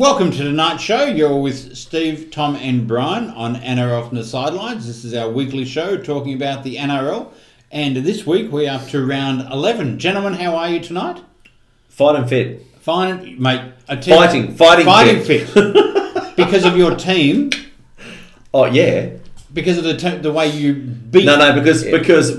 Welcome to tonight's show. You're with Steve, Tom and Brian on NRL from the Sidelines. This is our weekly show talking about the NRL. And this week we're up to round 11. Gentlemen, how are you tonight? Fight and fit. Fine, mate. Fighting fit. Because of your team. Oh, yeah. Because of the way you beat. No, because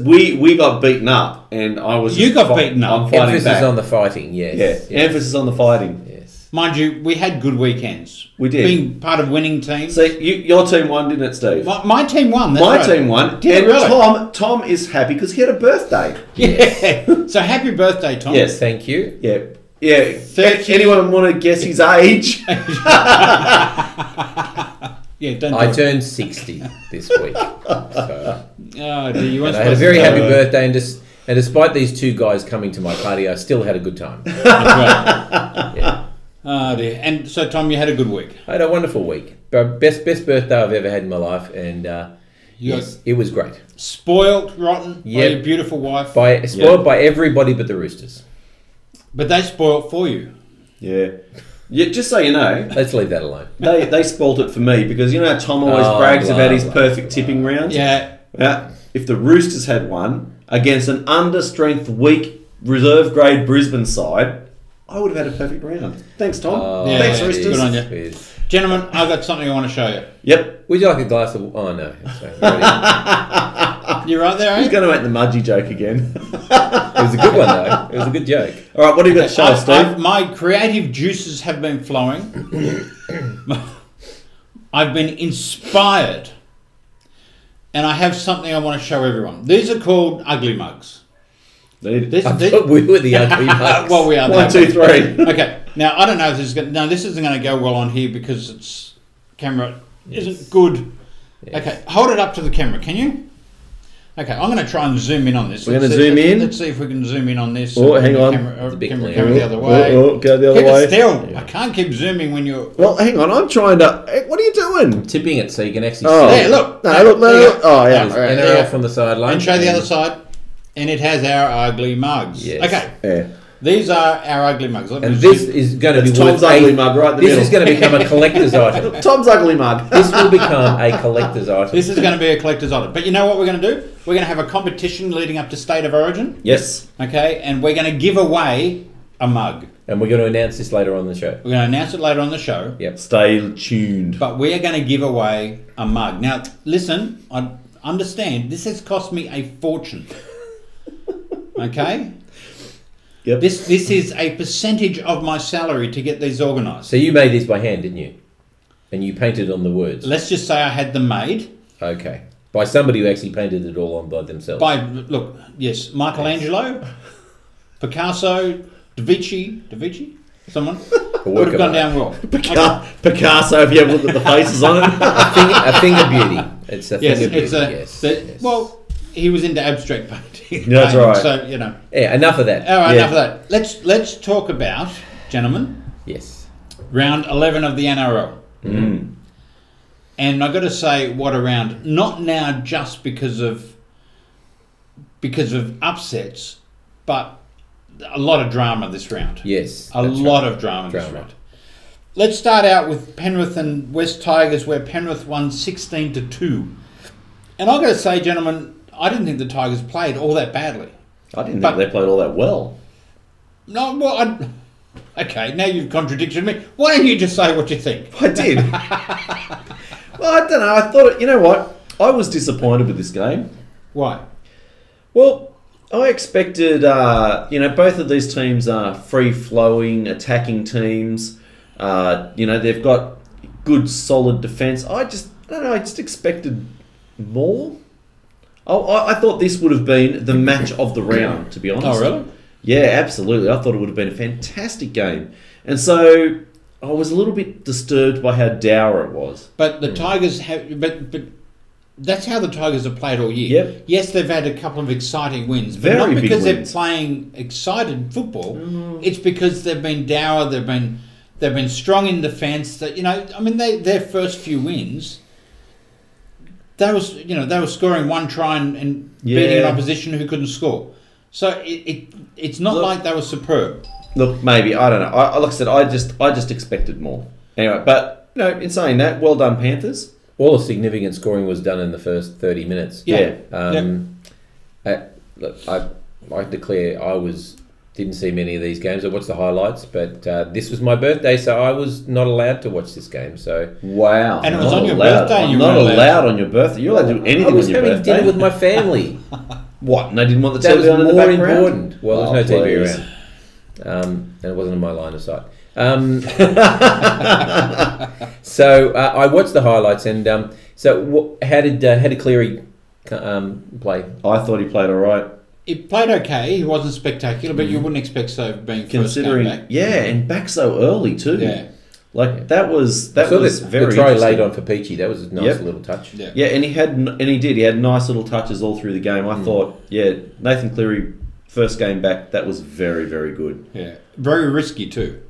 we got beaten up and I was. You got beaten up. I'm fighting Emphasis back. on the fighting, yes. Yeah, yes. emphasis on the fighting. Yes. Mind you, we had good weekends. We did. Being part of winning teams. So your team won, didn't it, Steve? My team won. That's My right. team won. Did it and really? Tom is happy because he had a birthday. Yeah. So happy birthday, Tom. Yes. Thank you. Yeah. Yeah. 30. Anyone want to guess his age? Yeah, don't. I turned 60 this week. So. Oh, dear, you weren't And I had a supposed very to happy know. birthday, and despite these two guys coming to my party, I still had a good time. That's right. Yeah. Oh dear. And so, Tom, you had a good week. I had a wonderful week. Best birthday I've ever had in my life, and yes, it was great. Spoiled, rotten by Yep. your beautiful wife. Spoiled by everybody but the Roosters. But they spoiled for you. Yeah. Yeah. Just so you know, Let's leave that alone. they spoilt it for me because you know how Tom always brags about his perfect tipping rounds. Yeah. If the Roosters had won against an understrength, weak, reserve grade Brisbane side, I would have had a perfect round. Thanks, Tom. Yeah, Thanks, yeah, Roosters. good on you. Yes. Gentlemen, I've got something I want to show you. Yep. Would you like a glass of... Oh, no. Sorry. You right there, Who's eh? going to make the Mudgee joke again? It was a good one, though. It was a good joke. All right, what do you got to show us, Steve? My creative juices have been flowing. I've been inspired. And I have something I want to show everyone. These are called ugly mugs. These- I thought we were the ugly mugs. Well, we are. 1, 2, 3. Okay. Now I don't know if this is going. No, this isn't going to go well on here because it's camera isn't good. Yes. Okay, hold it up to the camera, can you? Okay, I'm going to try and zoom in on this. We're gonna Let's see- zoom in? Let's see if we can zoom in on this. Oh, hang The on. Camera, It's a bit camera clearer. go the other way. Go the other Keep way. it still. I can't keep zooming when you're. Well, hang on. I'm trying to... Hey, what are you doing? Tipping it so you can actually Oh. see There, it. look. No, look. There you go. Oh, yeah. There's all right. NRL from the sideline. And show the other side. And it has our ugly mugs. Yes. Okay, Yeah. these are our ugly mugs. Let me And zoom- this is going to be That's Tom's worth ugly mug right in the This middle. is going to become a collector's item. Tom's ugly mug. This will become a collector's item. This is going to be a collector's item. But you know what we're going to do? We're going to have a competition leading up to State of Origin. Yes. Okay, and we're going to give away a mug. And we're going to announce this later on the show. We're going to announce it later on the show. Yep. Stay tuned. But we are going to give away a mug. Now, listen, I understand this has cost me a fortune. Okay? Yep. This is a percentage of my salary to get these organised. So you made these by hand, didn't you? And you painted on the words. Let's just say I had them made Okay. By somebody who actually painted it all on by themselves. by, look, yes, Michelangelo, Picasso, Da Vinci, someone. A Would work have of gone art. down well. Picasso, if you ever look at the faces on it. A finger beauty. It's a Yes, finger beauty. it's a. Yes. Yes. Well, he was into abstract painting. That's right. So you know. Yeah, enough of that. All right, Yeah. enough of that. Let's talk about, gentlemen, Yes. round 11 of the NRL. And I've got to say, what a round! Not now just because of upsets, but a lot of drama this round. Yes. A that's lot right. of drama this Drama. round. Let's start out with Penrith and West Tigers, where Penrith won 16-2. And I've got to say, gentlemen, I didn't think the Tigers played all that badly. I didn't But- think they played all that well. No, well, okay, now you've contradicted me. Why don't you just say what you think? I did. Well, I don't know. I thought, you know what? I was disappointed with this game. Why? Well, I expected, both of these teams are free-flowing, attacking teams. They've got good, solid defence. I don't know, I just expected more. I thought this would have been the match of the round, to be honest. Oh, really? Yeah, absolutely. I thought it would have been a fantastic game. And so I was a little bit disturbed by how dour it was. But the Tigers have... But that's how the Tigers have played all year. Yep. Yes, they've had a couple of exciting wins, but Very not big because they're wins. playing excited football. It's because they've been dour. They've been strong in defence. That their first few wins, they were scoring one try and beating an opposition who couldn't score. So it's not like they were superb. Look, maybe, I don't know. Like I said, I just expected more. Anyway, but in saying that, well done, Panthers. All the significant scoring was done in the first 30 minutes. Yeah. Look, I declare didn't see many of these games. I watched the highlights, but this was my birthday, so I was not allowed to watch this game. So wow, and it was on your birthday. I'm not allowed on your birthday. You're allowed to do anything on your birthday. I was having dinner with my family. What? And they didn't want the That TV on in the was more background? important. Well, there's no TV please. around, and it wasn't in my line of sight. So I watched the highlights, and how did Cleary play? I thought he played all right. He played okay. He wasn't spectacular, but you wouldn't expect so being Considering, first game back. yeah, and back so early too. Yeah. Like that was I saw very the try interesting. laid on for Peachy. That was a nice little touch. Yeah. Yeah, and he had nice little touches all through the game. I thought, Nathan Cleary first game back, that was very, very good. Yeah. Very risky too.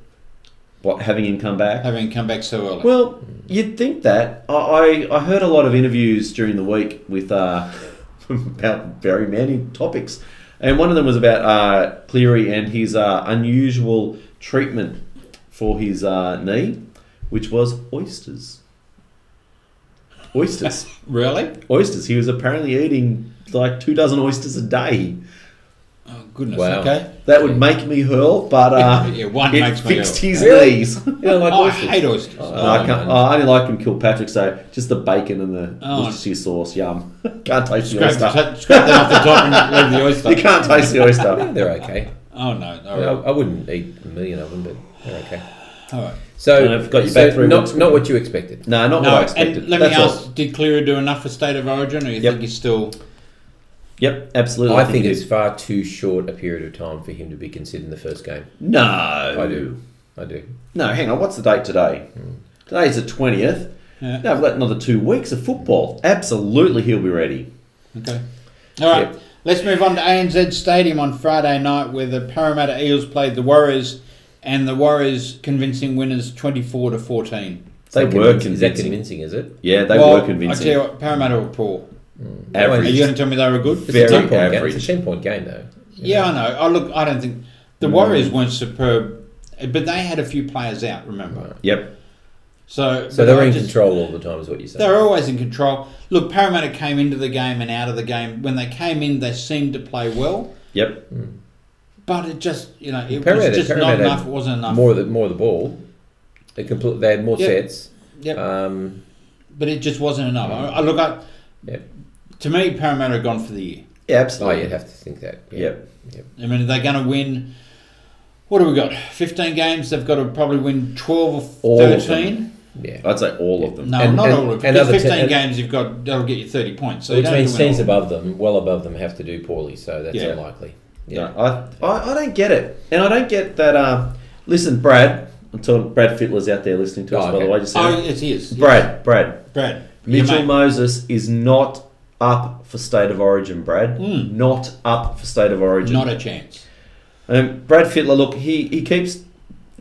What, having him come back? Having come back so early. Well, you'd think that. I heard a lot of interviews during the week with about very many topics, and one of them was about Cleary and his unusual treatment for his knee, which was oysters. Oysters. Really? Oysters. He was apparently eating like 24 oysters a day. Oh, goodness. Wow. Okay. That would make me hurl, but one it makes me fixed hurl. his Really? knees. You don't like I oysters? hate oysters. I only like them Kilpatrick, so just the bacon and the Oh. Worcestershire sauce, yum. Can't taste the Scrape oyster. that off the top and leave the oyster. You can't taste the Yeah, oyster. they're okay. Oh, no. I wouldn't eat a million of them, but they're okay. All right. So, And I've got you back 3 weeks. not what you expected. No, not what I expected. And let me That's all. ask, did Cleary do enough for State of Origin, or you think he's still... Yep, absolutely. I think he it's did. far too short a period of time for him to be considered in the first game. No. I do. No, hang on. What's the date today? Today's the 20th. Yeah. No, I've got another 2 weeks of football. Absolutely, he'll be ready. Okay. All right. Yep. Let's move on to ANZ Stadium on Friday night, where the Parramatta Eels played the Warriors, and the Warriors convincing winners 24-14. They were convincing. Is that convincing, is it? Yeah, they Well, were convincing. I tell you what, Parramatta were poor. Average. Are you going to tell me they were good? It's Very a 10-point game. average. It's a 10-point game, though. Yeah, I know. I don't think... The Warriors weren't superb, but they had a few players out, remember? Right. Yep. So they were in control all the time, is what you're saying. They're always in control. Look, Parramatta came into the game and out of the game. When they came in, they seemed to play well, Yep. but it just, it Parramatta- was just not Parramatta enough. It wasn't enough. More of the ball. They had more sets. Yep. Um, But it just wasn't enough. To me, Parramatta had gone for the year. Yeah, oh, absolutely. you'd have to think that. Yeah. Yep. I mean, they're going to win. What have we got? 15 games. They've got to probably win 12 or All of 13. Yeah. I'd say all of them. No, And- not and- all of them. and Because other 15 and- games, that'll get you 30 points. So Which you don't means have to win teams all. above them, well above them, have to do poorly. So that's unlikely. Yeah. No, I don't get it. And I don't get that... listen, Brad... I'm telling Brad Fittler's out there listening to us, by the way. Just Oh, it is. Brad. Brad. Mitchell Your mate. Moses is not up for State of Origin, Brad. Not up for State of Origin. Not a chance. Brad Fittler, look, he keeps...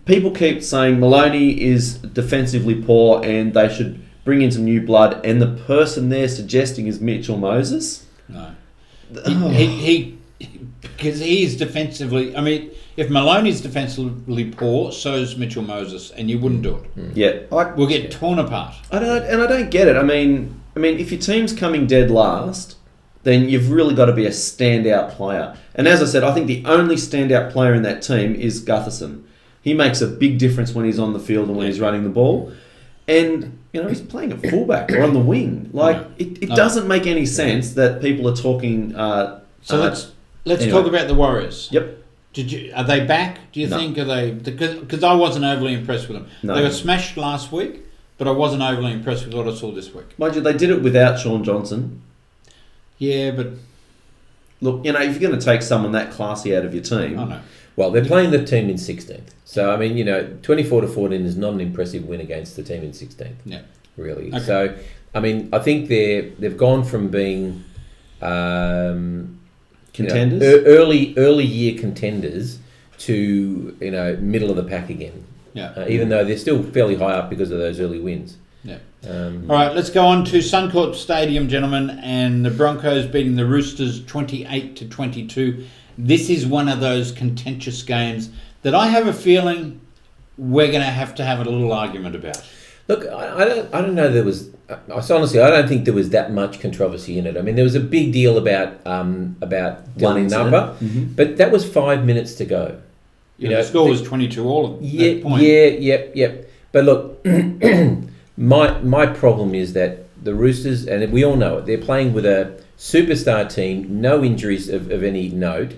People keep saying Maloney is defensively poor and they should bring in some new blood, and the person they're suggesting is Mitchell Moses. No. He because he's defensively... I mean, if Maloney's defensively poor, so is Mitchell Moses, and you wouldn't do it. Yeah. We'll get torn apart. I don't get it. I mean, if your team's coming dead last, then you've really got to be a standout player. And as I said, I think the only standout player in that team is Gutherson. He makes a big difference when he's on the field and when he's running the ball. And, he's playing at fullback or on the wing. It doesn't make any sense that people are talking... So let's anyway. talk about the Warriors. Yep. Are they back? Do you No. think? Are they? Because I wasn't overly impressed with them. No. They got smashed last week, but I wasn't overly impressed with what I saw this week. Mind you, they did it without Sean Johnson. Yeah, but Look, if you're going to take someone that classy out of your team... I know. Well, they're playing the team in 16th. So, 24-14 is not an impressive win against the team in 16th. Yeah. Really. Okay. So, I think they've gone from being... Contenders? Early year contenders to, middle of the pack again. Yeah. Even though they're still fairly high up because of those early wins. Yeah. All right, let's go on to Suncorp Stadium, gentlemen, and the Broncos beating the Roosters 28-22. This is one of those contentious games that I have a feeling we're going to have a little argument about. Look, I don't know. Honestly, I don't think there was that much controversy in it. I mean, there was a big deal about Dylan Napa, but that was 5 minutes to go. You know, the score was 22-all at that point. Yep. But look, my problem is that the Roosters, and we all know it, they're playing with a superstar team, no injuries of any note,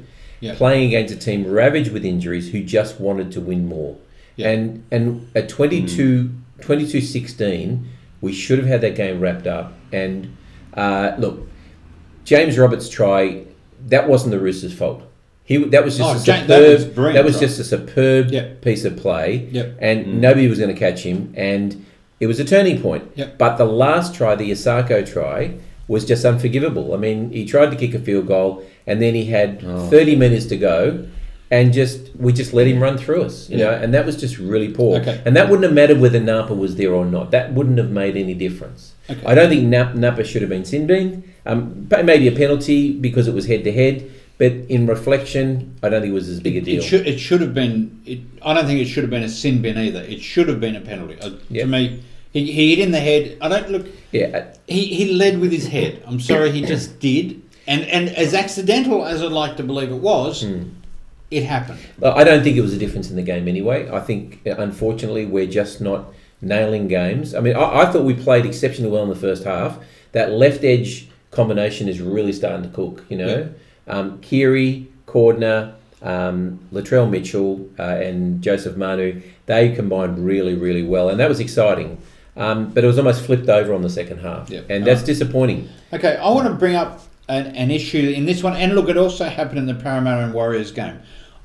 playing against a team ravaged with injuries who just wanted to win more. Yep. And at 22-16, we should have had that game wrapped up. And look, James Roberts' try, that wasn't the Roosters' fault. That was just a superb piece of play, and nobody was going to catch him, and it was a turning point. Yep. But the last try, the Isako try, was just unforgivable. I mean, he tried to kick a field goal, and then he had 30 minutes to go, and we just let him run through us, you know, and that was just really poor. Okay. And that wouldn't have mattered whether Napa was there or not. That wouldn't have made any difference. Okay. I don't think Napa should have been sin bin. Maybe a penalty because it was head-to-head. But in reflection, I don't think it was as big a deal. It should have been. I don't think it should have been a sin bin either. It should have been a penalty. To me, he hit in the head. I don't look. Yeah. He led with his head. I'm sorry, he just did. And as accidental as I'd like to believe it was, it happened. I don't think it was a difference in the game anyway. I think, unfortunately, we're just not nailing games. I mean, I thought we played exceptionally well in the first half. That left edge combination is really starting to cook. You know. Yeah. Keary, Cordner, Latrell Mitchell and Joseph Manu, they combined really, really well. And that was exciting. But it was almost flipped over on the second half. Yep. And that's disappointing. Okay, I want to bring up an issue in this one. And look, it also happened in the Parramatta and Warriors game.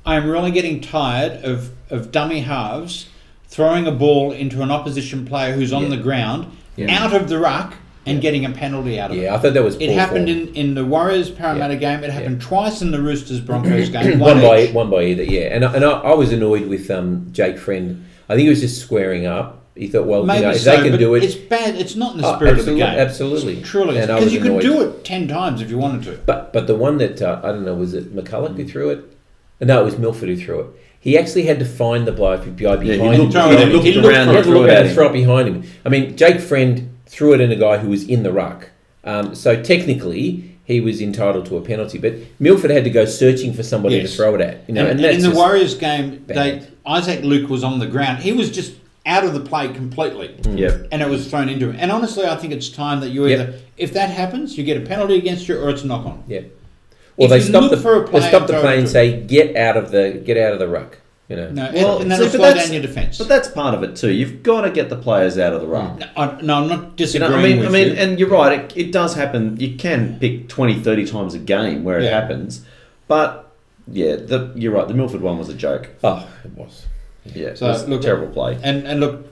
I'm really getting tired of dummy halves throwing a ball into an opposition player who's on the ground, out of the ruck, and getting a penalty out of it. Yeah, I thought that was poor. It happened in the Warriors-Parramatta game. It happened twice in the Roosters-Broncos game. One by either, yeah. And I was annoyed with Jake Friend. I think he was just squaring up. He thought, well, maybe if they can do it... It's bad. It's not in the spirit of the game. Absolutely. Truly. Because you could do it 10 times if you wanted to. But the one that, I don't know, was it McCulloch who threw it? No, it was Milford who threw it. He actually had to find the guy behind him. He looked around and threw it behind him. I mean, Jake Friend threw it in a guy who was in the ruck. So technically, he was entitled to a penalty. But Milford had to go searching for somebody to throw it at. You know, and in the Warriors game, Isaac Luke was on the ground. He was just out of the play completely. Yep. And it was thrown into him. And honestly, I think it's time that you either, if that happens, you get a penalty against you or it's a knock-on. Yeah. Or they stop the play and say, get out of the ruck. You know. No, and that'll slow down your defence. But that's part of it too. You've got to get the players out of the ruck. No, I'm not disagreeing with you. And you're right. It does happen. You can pick 20, 30 times a game where it happens. But, yeah, you're right. The Milford one was a joke. Oh, it was. Yeah, so it was a terrible play. And look,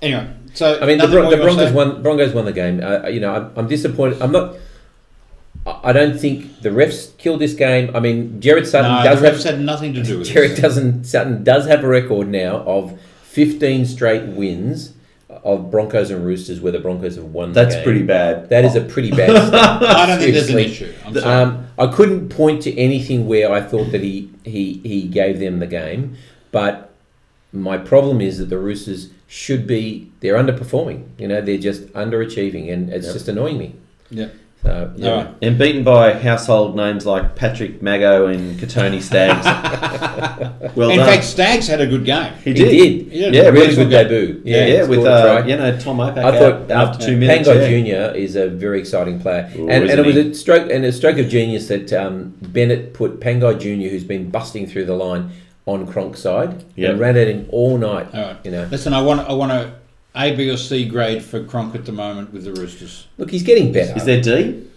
anyway. So I mean, the Broncos won the game. I'm disappointed. I don't think the refs killed this game. I mean, Jared Sutton had nothing to do with it. Sutton does have a record now of 15 straight wins of Broncos and Roosters where the Broncos have won the game. That's pretty bad. That is a pretty bad start. I don't think there's an issue. I'm sorry. I couldn't point to anything where I thought that he gave them the game, but my problem is that the Roosters they're underperforming. You know, they're just underachieving, and it's just annoying me. Yeah. So, yeah. Right. And beaten by household names like Patrick Mago and Katoni Staggs. In fact, Staggs had a good game. He did. Yeah, really good debut. Yeah, with Tom Opak out after 2 minutes. Pangai Jr. is a very exciting player. And it was a stroke of genius that Bennett put Pangai Jr., who's been busting through the line, on Cronk's side and ran at him all night. All right. You know. Listen, I want a A, B or C grade for Cronk at the moment with the Roosters. Look, he's getting better. Is there D?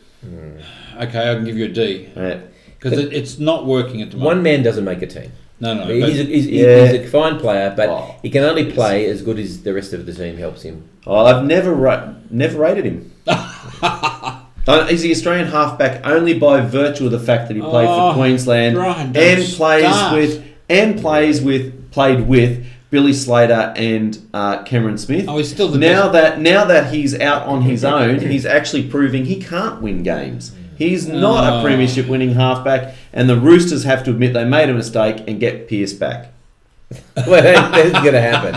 Okay, I can give you a D. Because it's not working at the moment. One man doesn't make a team. No. He's a fine player, but he can only play as good as the rest of the team helps him. Oh, I've never rated him. He's the Australian halfback only by virtue of the fact that he played for Queensland played with Billy Slater and Cameron Smith. Oh, he's still the now that he's out on his own, he's actually proving he can't win games. He's not a premiership winning halfback, and the Roosters have to admit they made a mistake and get Pearce back. Well, that's going to happen.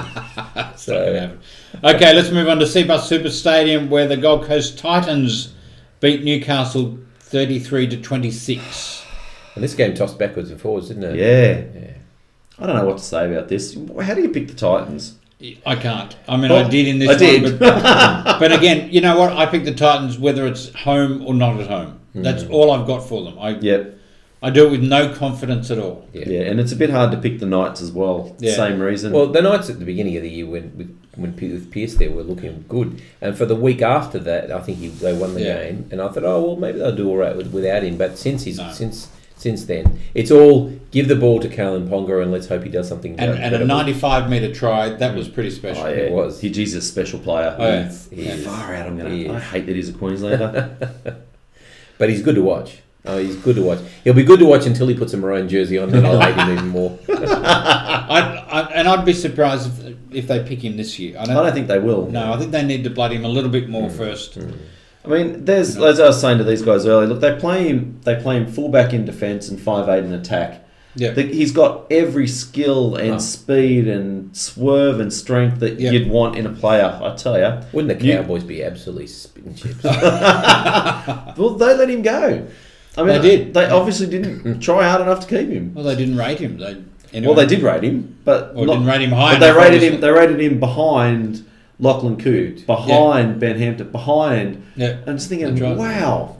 It's not gonna happen. Okay, let's move on to Seabus Super Stadium, where the Gold Coast Titans beat Newcastle 33-26. And this game tossed backwards and forwards, didn't it? Yeah. I don't know what to say about this. How do you pick the Titans? I can't. I mean, I did in this I one. did. But again, you know what? I picked the Titans whether it's home or not at home. That's all I've got for them. I do it with no confidence at all. Yeah, and it's a bit hard to pick the Knights as well. Yeah. Same reason. Well, the Knights at the beginning of the year when Pierce there were looking good, and for the week after that, I think they won the game, and I thought, oh well, maybe they'll do all right without him. But since then, it's all give the ball to Kalen Ponga and let's hope he does something. And a 95-metre try, that was pretty special. Oh, yeah. It was. He's a special player. He's far out. I hate that he's a Queenslander. But he's good to watch. Oh, he's good to watch. He'll be good to watch until he puts a maroon jersey on, and I'll hate him even more. I'd be surprised if they pick him this year. I don't think they will. No, I think they need to blood him a little bit more first. I mean, as I was saying to these guys earlier, look, they play him fullback in defence and 5'8" in attack. Yeah, he's got every skill and speed and swerve and strength that you'd want in a player. I tell you, wouldn't the Cowboys be absolutely spitting chips? Well, they let him go. I mean, they did. They obviously didn't try hard enough to keep him. Well, they didn't rate him. They did rate him, didn't rate him high. But they rated him. They rated him behind Lachlan Coote, behind Ben Hampton, behind. Yeah, I'm just thinking, right. Wow,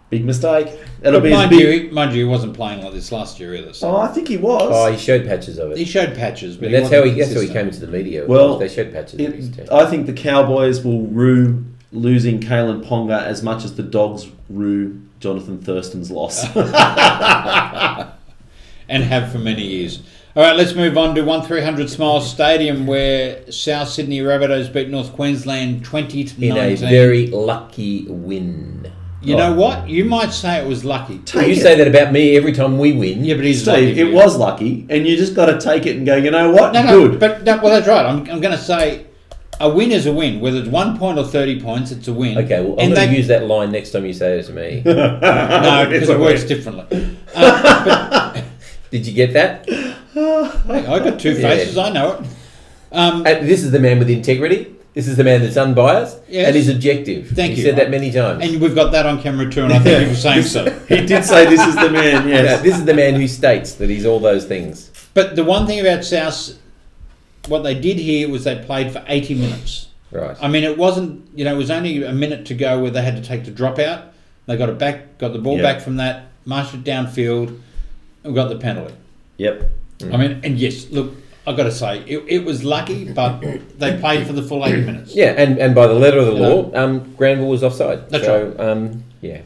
big mistake. Mind you, he wasn't playing like this last year either. So. Oh, I think he was. Oh, he showed patches of it. He showed patches, but that's how he came into the media. Well, they showed patches of his team. I think the Cowboys will rue losing Kalen Ponga as much as the Dogs rue Jonathan Thurston's loss. And have for many years. All right, let's move on to 1300 Smiles Stadium, where South Sydney Rabbitohs beat North Queensland 20-19. In a very lucky win. You know what? You might say it was lucky. You say that about me every time we win. Yeah, but he's Steve, lucky. it was lucky, and you just got to take it and go, you know what? No, good. But well, that's right. I'm going to say a win is a win. Whether it's 1 point or 30 points, it's a win. Okay, well, I'm going to use that line next time you say it to me. No, because it works differently. Did you get that? Hey, I got two faces. I know it. And this is the man with integrity. This is the man that's unbiased and is objective. Thank you. He said that many times. And we've got that on camera too, and I think he was saying so. He did say this is the man, yes. No, this is the man who states that he's all those things. But the one thing about South, what they did here was they played for 80 minutes. Right. I mean, it wasn't, it was only a minute to go where they had to take the drop out. They got it back, got the ball back from that, marched it downfield, and got the penalty. Yep. I mean, and yes, look, I've got to say, it was lucky, but they played for the full 80 minutes. Yeah, and by the letter of the law, Granville was offside. That's right. Yeah.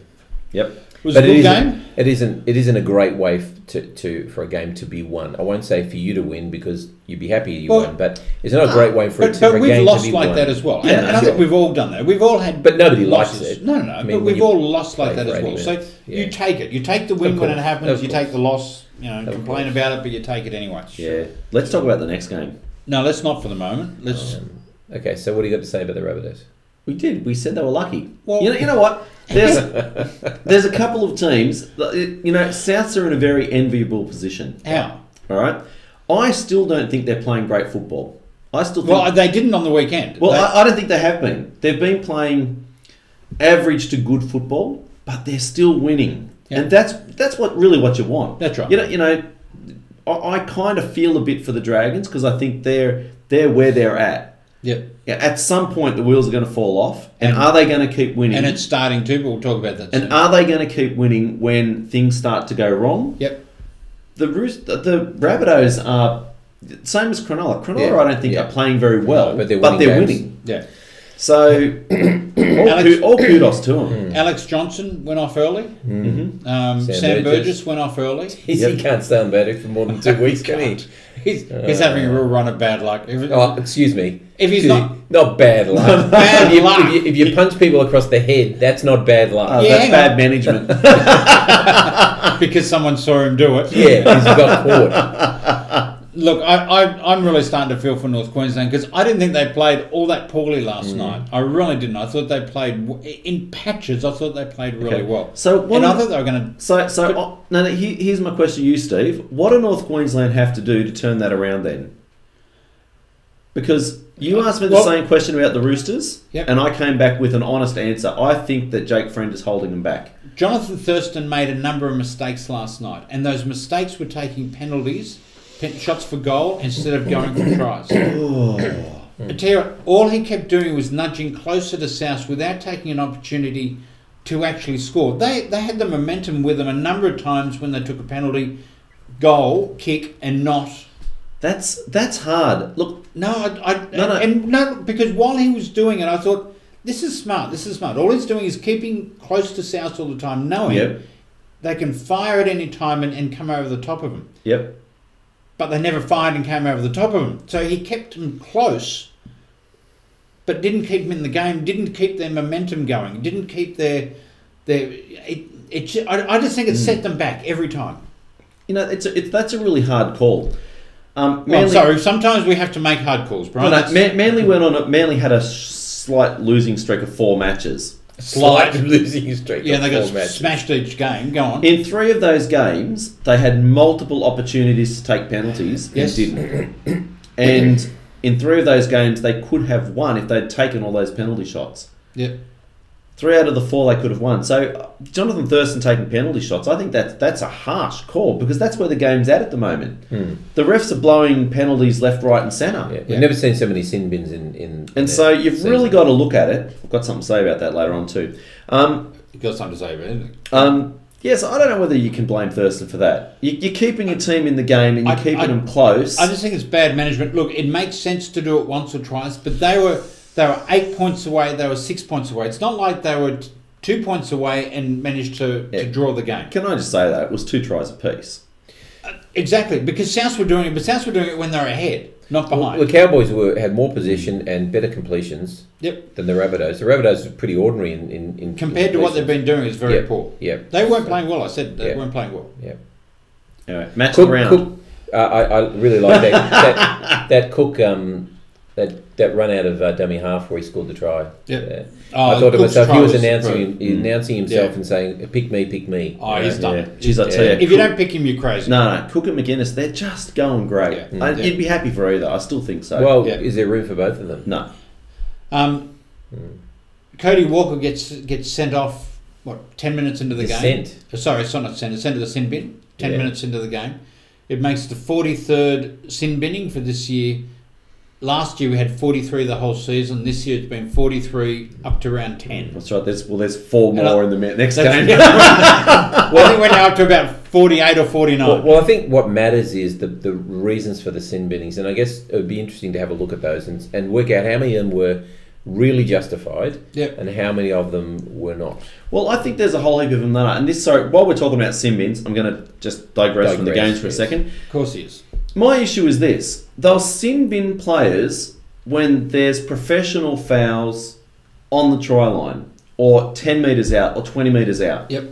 Yep. Was it a good game? It isn't a great way for a game to be won. I won't say for you to win because you'd be happy you won, but it's not a great way for a game to be won. But we've lost like that as well. Yeah, and I think we've all done that. We've all had but nobody losses. likes it. No. I mean, but we've all lost like that as well. Minutes. So you take it. You take the win when it happens. You take the loss. Complain about it, but you take it anyway. Yeah. Let's talk about the next game. No, let's not for the moment. Let's. Okay, so what do you got to say about the Rabbitohs? We did. We said they were lucky. Well, you know what? There's a couple of teams. Souths are in a very enviable position. How? All right. I still don't think they're playing great football. I still think, well, they didn't on the weekend. Well, I don't think they have been. They've been playing average to good football, but they're still winning, and that's what you want. That's right. I kind of feel a bit for the Dragons because I think they're where they're at. Yep. Yeah, at some point, the wheels are going to fall off. And are they going to keep winning? And it's starting to, but we'll talk about that soon. And are they going to keep winning when things start to go wrong? Yep. The Rabbitohs are same as Cronulla. Cronulla, I don't think, are playing very well, but they're winning. Yeah. So, all kudos to them. Alex Johnson went off early. Mm-hmm. Sam Burgess went off early. He can't stay on bed for more than 2 weeks, can he? He's having a real run of bad luck. Excuse me. If he's not bad luck. Bad luck. If you punch people across the head, that's not bad luck. That's bad management. Because someone saw him do it. Yeah, he's got caught. Look, I'm really starting to feel for North Queensland because I didn't think they played all that poorly last night. I really didn't. I thought they played in patches. I thought they played really well. So and I thought they were going to. Here's my question to you, Steve. What do North Queensland have to do to turn that around then? Because you asked me the same question about the Roosters, and I came back with an honest answer. I think that Jake Friend is holding them back. Jonathan Thurston made a number of mistakes last night, and those mistakes were taking penalties, shots for goal, instead of going for tries. I tell you what, all he kept doing was nudging closer to South without taking an opportunity to actually score. They had the momentum with them a number of times when they took a penalty, goal, kick, and not. That's hard. Look, no, because while he was doing it, I thought, this is smart. This is smart. All he's doing is keeping close to South all the time, knowing they can fire at any time and come over the top of him. Yep. But they never fired and came over the top of him. So he kept them close, but didn't keep them in the game. Didn't keep their momentum going. Didn't keep their. I just think it set them back every time. You know, that's a really hard call. I'm sorry. Sometimes we have to make hard calls, Brian. Manly had a slight losing streak of 4 matches. Slight losing streak. Yeah, they got smashed each game. Go on. In 3 of those games, they had multiple opportunities to take penalties and didn't. And in 3 of those games, they could have won if they'd taken all those penalty shots. Yep. 3 out of the 4 they could have won. So Jonathan Thurston taking penalty shots, I think that's a harsh call because that's where the game's at the moment. The refs are blowing penalties left, right, and centre. Yeah. We've never seen so many sin bins in so you've really got to look at it. I've got something to say about that later on too. You've got something to say about anything. Yes, I don't know whether you can blame Thurston for that. You're keeping your team in the game and you're keeping them close. I just think it's bad management. Look, it makes sense to do it once or twice, but they were 8 points away. They were 6 points away. It's not like they were 2 points away and managed to draw the game. Can I just say that? It was 2 tries apiece. Exactly, because South were doing it, but South were doing it when they were ahead, not behind. Well, the Cowboys had more possession and better completions than the Rabbitohs. The Rabbitohs were pretty ordinary in compared to what they've been doing is very poor. Yeah, they weren't playing well. I said they weren't playing well. Yeah. Anyway, match around. I really like that Cook that run out of dummy half where he scored the try. Yeah. I thought to myself, he was announcing himself and saying, "Pick me, pick me." Oh, he's done. Yeah. Jeez, I tell you, if you don't pick him, you're crazy. No, Cook and McGuinness, they're just going great. You'd be happy for either. I still think so. Well, is there room for both of them? No. Cody Walker gets sent off. 10 minutes into the game? Sorry, it's not sent. It's sent to the sin bin. 10 minutes into the game, it makes the 43rd sin binning for this year. Last year we had 43 the whole season. This year it's been 43 up to around 10. That's right. There's 4 more in the next game. I think we're now up to about 48 or 49. Well, I think what matters is the reasons for the sin binnings, and I guess it would be interesting to have a look at those and work out how many of them were really justified and how many of them were not. Well, I think there's a whole heap of them that are. And while we're talking about sin bins, I'm going to just digress from the games for a second. Of course he is. My issue is this. They'll sin bin players when there's professional fouls on the try line or 10 metres out or 20 metres out. Yep.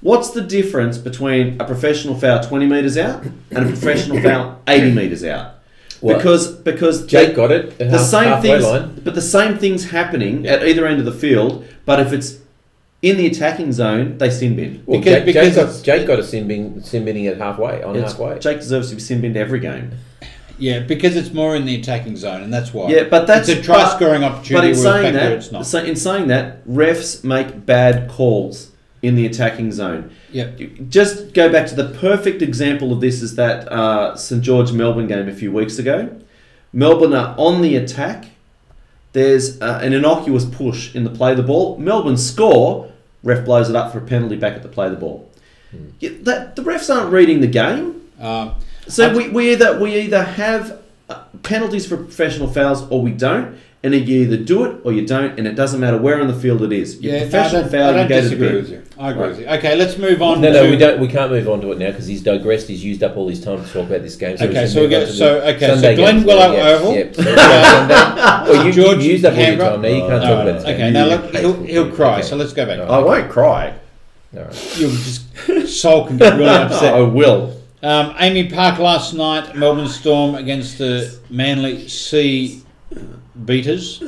What's the difference between a professional foul 20 metres out and a professional foul 80 metres out? Well, because Jake got it at halfway line. But the same thing's happening at either end of the field, but if it's in the attacking zone, they sin bin. Well, Jake got a sin binning at halfway. Jake deserves to be sin binned every game. Yeah, because it's more in the attacking zone, and that's why. Yeah, but that's it's a try-scoring opportunity. But in saying that, refs make bad calls in the attacking zone. Yep. Just go back to the perfect example of this is that St George Melbourne game a few weeks ago. Melbourne are on the attack. There's an innocuous push in the play of the ball. Melbourne score. Ref blows it up for a penalty back at the play of the ball. The refs aren't reading the game. So we either have penalties for professional fouls or we don't. And you either do it or you don't, and it doesn't matter where on the field it is. Professional foul, you go to the bin. With you. I agree with you. Okay, let's move on. No, we don't. We can't move on to it now because he's digressed. He's used up all his time to talk about this game. So Glen Willow Oval. Yep. Well, you used up all your time. Now you can't talk about this. Okay, now he'll cry. So let's go back. I won't cry. All right. You'll just sulk and get really upset. I will. Amy Park last night, Melbourne Storm against the Manly Sea Beaters.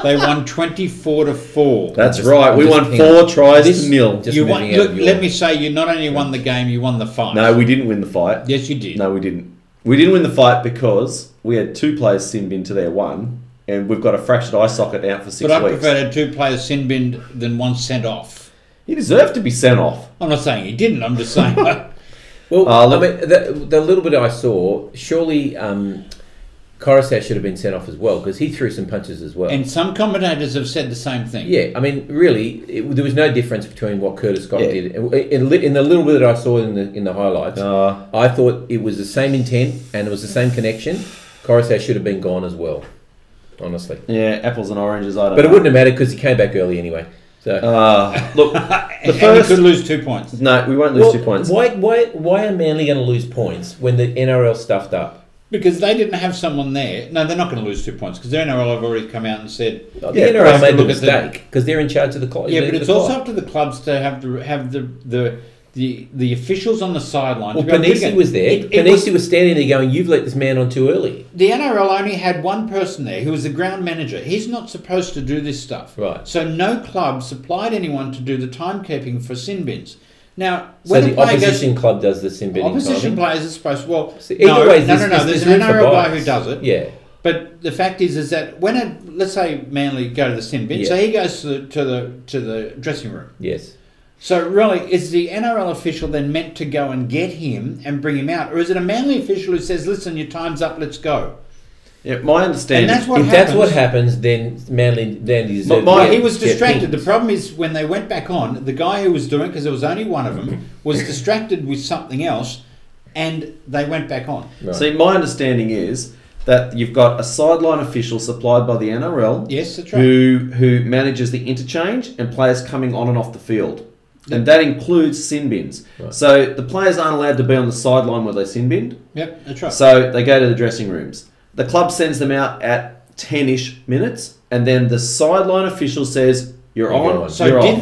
They won 24-4. That's right. We won 4 tries to 0. You won, look, let me say, you not only won the game, you won the fight. No, we didn't win the fight. Yes, you did. No, we didn't. We didn't win the fight because we had 2 players sin bin to their 1, and we've got a fractured eye socket out for 6 weeks. But I prefer to have 2 players sin binned than 1 sent off. He deserved to be sent off. I'm not saying he didn't. I'm just saying. Well, I mean, the little bit I saw, surely Coruscant should have been sent off as well because he threw some punches as well. And some commentators have said the same thing. Yeah, I mean, really, there was no difference between what Curtis Scott did. In the little bit that I saw in the highlights, I thought it was the same intent and it was the same connection. Coruscant should have been gone as well, honestly. Yeah, apples and oranges, I don't know. But it wouldn't have mattered because he came back early anyway. So look, the first could lose 2 points. No, we won't lose 2 points. Why are Manly going to lose points when the NRL stuffed up? Because they didn't have someone there. No, they're not going to lose 2 points because the NRL have already come out and said the NRL made the mistake because they're in charge of the club. Yeah, but it's also up to the clubs to have the officials on the sideline. Well, Panisi was there. Panisi was standing there going, "You've let this man on too early." The NRL only had one person there who was the ground manager. He's not supposed to do this stuff. Right. So no club supplied anyone to do the timekeeping for sin bins. Now, so when the opposition club does the sin binning. Opposition players are supposed to. Well, so no. There's an NRL guy who does it. Yeah. But the fact is that when let's say Manly go to the sin bin, so he goes to the dressing room. Yes. So really, is the NRL official then meant to go and get him and bring him out, or is it a Manly official who says, "Listen, your time's up, let's go"? Yeah, my understanding. And that's what happens, then Manly deserves. He was distracted. The problem is when they went back on, the guy who was doing it, because there was only one of them, was distracted with something else, and they went back on. Right. See, my understanding is that you've got a sideline official supplied by the NRL. Yes, that's right. Who manages the interchange and players coming on and off the field. Yep. And that includes sin bins. Right. So the players aren't allowed to be on the sideline where they sin binned. Yep, that's right. So they go to the dressing rooms. The club sends them out at 10-ish minutes, and then the sideline official says, "You're on." So you're did on.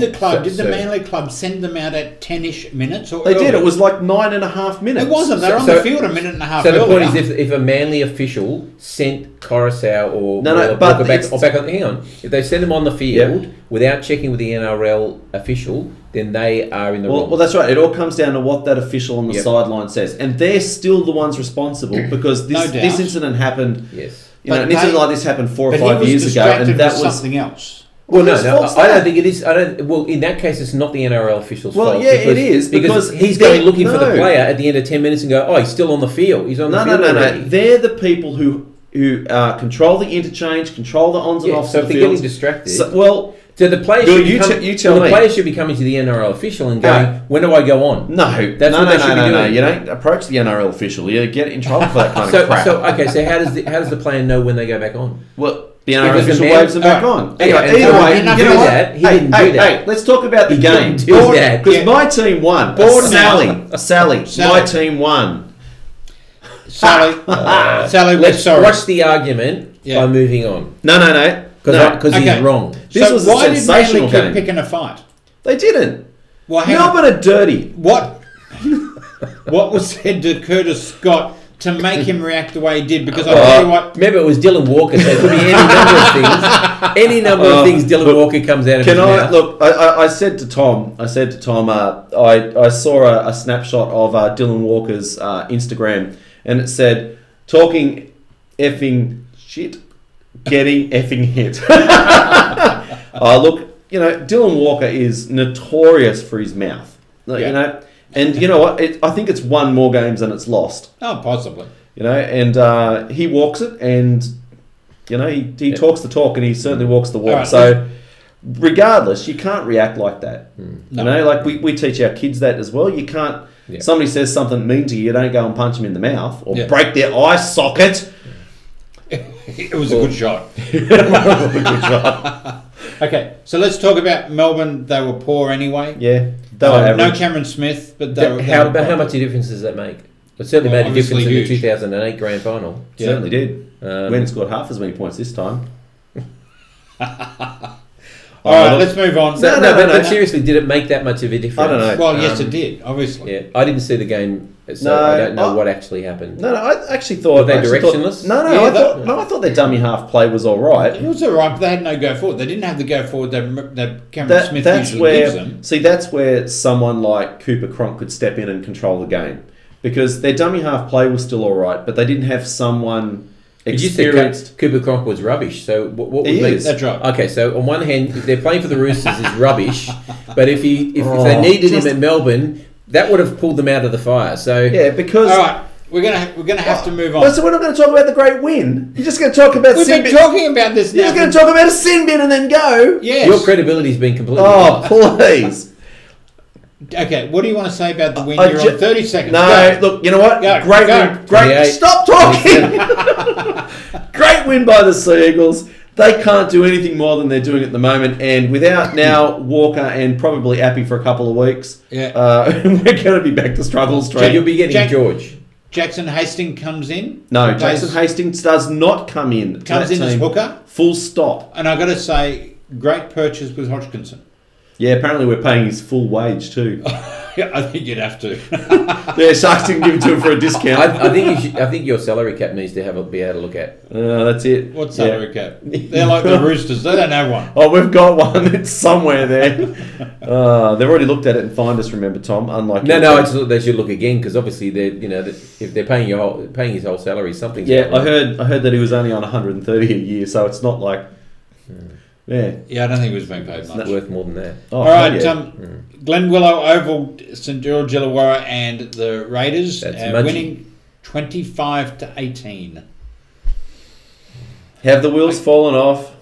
the Manly club send them out at 10-ish minutes? Or they did. It was like 9.5 minutes. It wasn't. They were on the field a minute and a half. So the point is, if a Manly official sent Coruscant hang on, if they send them on the field without checking with the NRL official, then they are in the wrong. Well, that's right. It all comes down to what that official on the sideline says, and they're still the ones responsible because this incident happened. Yes, an incident like this happened 4 or 5 years ago, and that was something else. Well, no, I don't think it is. Well, in that case, it's not the NRL official's fault. Well, yeah, it is because he's going looking for the player at the end of 10 minutes and go, "Oh, he's still on the field. He's on the field." No. They're the people who control the interchange, control the ons and offs. So of if the they're fields. getting distracted, So the players the players should be coming to the NRL official and going, "When do I go on?" No, that's what they should be doing. You don't approach the NRL official. You get in trouble for that kind of crap. So how does the player know when they go back on? Well, the NRL official waves them back on. Anyway, either way, you know what? He didn't do that. Hey, let's talk about the game. Because my team won. Sally, my team won. Sally, let's watch the argument by moving on. No. Because he's wrong. This was a sensational game. Why did Manly keep picking a fight? They didn't. Well, Melbourne are dirty. What was said to Curtis Scott to make him react the way he did? Because I'll tell you what. Remember, it was Dylan Walker, so it could be any number of things. Any number of things Dylan Walker comes out of his mouth. Look, I said to Tom, I saw a snapshot of Dylan Walker's Instagram, and it said, "Talking effing shit, getting effing hit." Look, Dylan Walker is notorious for his mouth. And you know what? I think it's won more games than it's lost. Oh, possibly. And he walks it, and he talks the talk, and he certainly walks the walk. Right. So, regardless, you can't react like that. No. Like we teach our kids that as well. You can't. Yeah. Somebody says something mean to you don't go and punch them in the mouth or break their eye socket. It was a good shot. It was a good shot. Okay, so let's talk about Melbourne. They were poor anyway. Yeah, they were no Cameron Smith, but how much a difference does that make? It certainly made a difference in the 2008 Grand Final. It certainly did. We hadn't scored half as many points this time. All right, let's move on. So, but seriously, did it make that much of a difference? I don't know. Well, yes, it did, obviously. Yeah, I didn't see the game, so I don't know what actually happened. No, I actually thought... Were they directionless? I thought their dummy half play was all right. It was all right, but they had no go forward. They didn't have the go forward that Cameron Smith usually gives them. See, that's where someone like Cooper Cronk could step in and control the game. Because their dummy half play was still all right, but they didn't have someone experienced. Cooper Cronk was rubbish. So what would be? That's right. Okay, so on one hand, if they're playing for the Roosters, is rubbish. But if they needed him at Melbourne, that would have pulled them out of the fire. So yeah, because all right, we're gonna have to move on. So we're not going to talk about the great win. You're just going to talk about. We've been talking about this. You're just going to talk about a sin bin and then go. Yes. Your credibility's been completely. Oh, please. Okay, what do you want to say about the win? You're on 30 seconds. No, look, you know what? Great win. Great. Stop talking. Great win by the Sea Eagles. They can't do anything more than they're doing at the moment, and without now Walker and probably Appy for a couple of weeks, we're going to be back to struggle street. You'll be getting George. Jackson Hastings comes in. No, Jackson Hastings does not come in. Comes in as hooker. Full stop. And I've got to say, great purchase with Hodgkinson. Yeah, apparently we're paying his full wage too. Yeah, I think you'd have to. Yeah, Sharks didn't give it to him for a discount. I think your salary cap needs to be able to look at. That's it. What salary cap? They're like the Roosters. They don't have one. Oh, we've got one. It's somewhere there. They've already looked at it and find us. Remember, Tom? Unlike they should look again because obviously if they're paying his whole salary, something's I heard that he was only on 130 a year, so it's not like. Yeah, I don't think it was being paid much. It's worth more than that. Oh, all right, Glen Willow Oval, St George Illawarra and the Raiders winning 25-18. Have the wheels fallen off?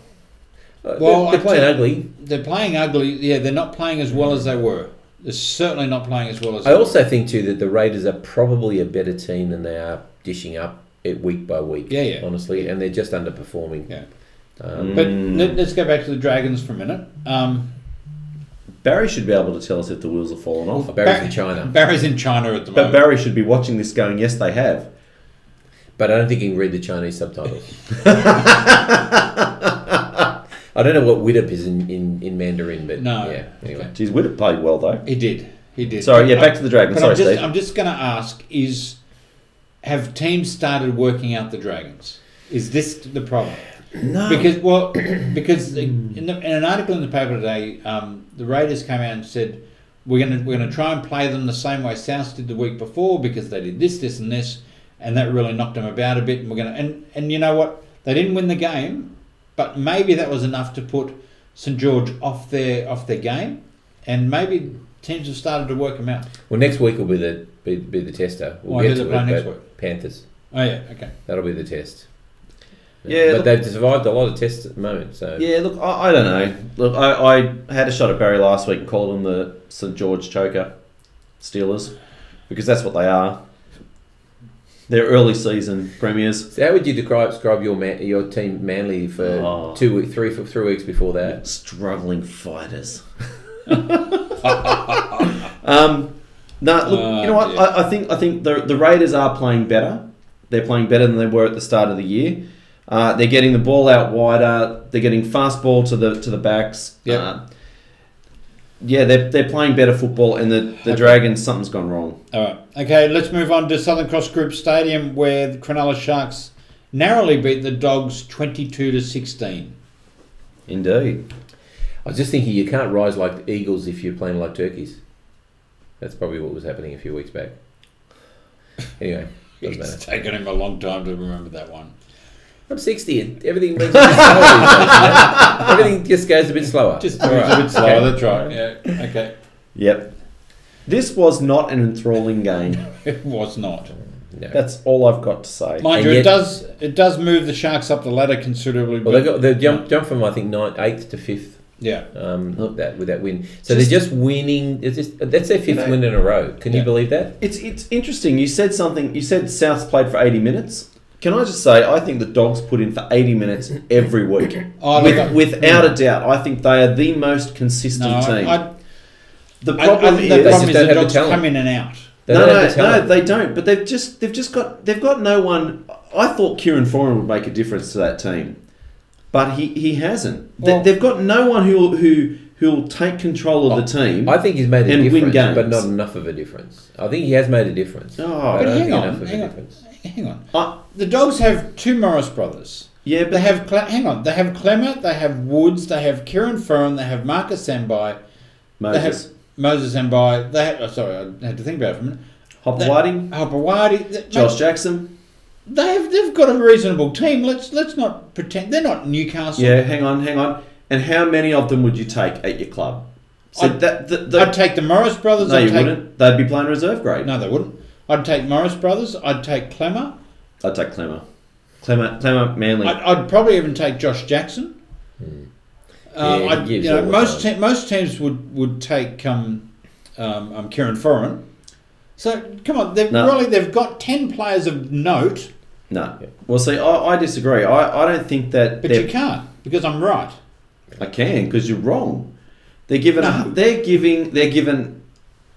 Well, they're playing ugly. They're playing ugly. Yeah, they're not playing as well as they were. They're certainly not playing as well as. I also think too that the Raiders are probably a better team than they are dishing up it week by week. Yeah. Honestly, and they're just underperforming. Yeah. But let's go back to the Dragons for a minute. Barry should be able to tell us if the wheels have fallen off. Barry's in China. Barry's in China at the moment. But Barry should be watching this going, yes, they have. But I don't think he can read the Chinese subtitles. I don't know what Widdop is in Mandarin, but yeah. Anyway. Geez, Widdop played well, though. He did. Sorry, back to the Dragons. Sorry, Steve. I'm just going to ask, have teams started working out the Dragons? Is this the problem? No. Because in an article in the paper today, the Raiders came out and said we're going to try and play them the same way South did the week before because they did this, and this, and that really knocked them about a bit. And we're going to and you know what? They didn't win the game, but maybe that was enough to put St George off their game, and maybe teams have started to work them out. Well, next week will be the tester. We'll get to it, next week? Panthers. Oh yeah, okay. That'll be the test. Yeah, but they've survived a lot of tests at the moment. So yeah, look, I don't know. Look, I had a shot at Barry last week and called them the St George Choker Steelers because that's what they are. They're early season premiers. So how would you describe your team Manly for 3 weeks before that? Struggling fighters. No, look, you know what? I think the Raiders are playing better. They're playing better than they were at the start of the year. They're getting the ball out wider. They're getting fast ball to the backs. Yeah. They're playing better football, and the Dragons, something's gone wrong. All right. Okay, let's move on to Southern Cross Group Stadium, where the Cronulla Sharks narrowly beat the Dogs 22-16. Indeed. I was just thinking you can't rise like eagles if you're playing like turkeys. That's probably what was happening a few weeks back. Anyway, doesn't matter. It's taken him a long time to remember that one. I'm 60 and everything moves a bit slower. Everything just goes a bit slower. Just moves a bit slower, that's right. Yeah, okay. Yep. This was not an enthralling game. It was not. No. That's all I've got to say. Mind you, it does move the Sharks up the ladder considerably. Well, they jumped from I think 8th to 5th. Yeah. With that win, so they're just winning. That's their 5th win in a row. Can you believe that? It's interesting. You said something. You said South's played for 80 minutes. Can I just say, I think the Dogs put in for 80 minutes every week. Without a doubt. I think they are the most consistent team. The problem is the Dogs come in and out. No, they don't. But they've got no one. I thought Kieran Foran would make a difference to that team, but he hasn't. Well- They've got no one who'll take control of the team. I think he's made a and win difference, games. but not enough of a difference. I think he has made a difference. Oh, I But don't hang think on, enough of a hang on. difference. Hang on. I- The Dogs have 2 Morris brothers. yeah, They but have hang on. They have Clement. They have Woods. They have Kieran Furran. They have Marcus Sambai. They have Moses, Moses Sambai. They have. Oh, sorry, I had to think about it for a minute. Hopper Whiting, Hopawadi. Josh Jackson. They've got a reasonable team. Let's not pretend they're not Newcastle. Yeah, hang on. And how many of them would you take at your club? So I'd take the Morris brothers. No, you wouldn't. They'd be playing reserve grade. No, they wouldn't. I'd take Morris brothers. I'd take Clemmer. I'd take Clemmer. Clemmer, Manly. I'd probably even take Josh Jackson. Yeah, he gives all the time. Most teams would take Kieran Foran. So come on, they've got 10 players of note, No. Well, see, I disagree. I don't think that. but you can't because I'm right. I can because you're wrong. They're given. No. They're given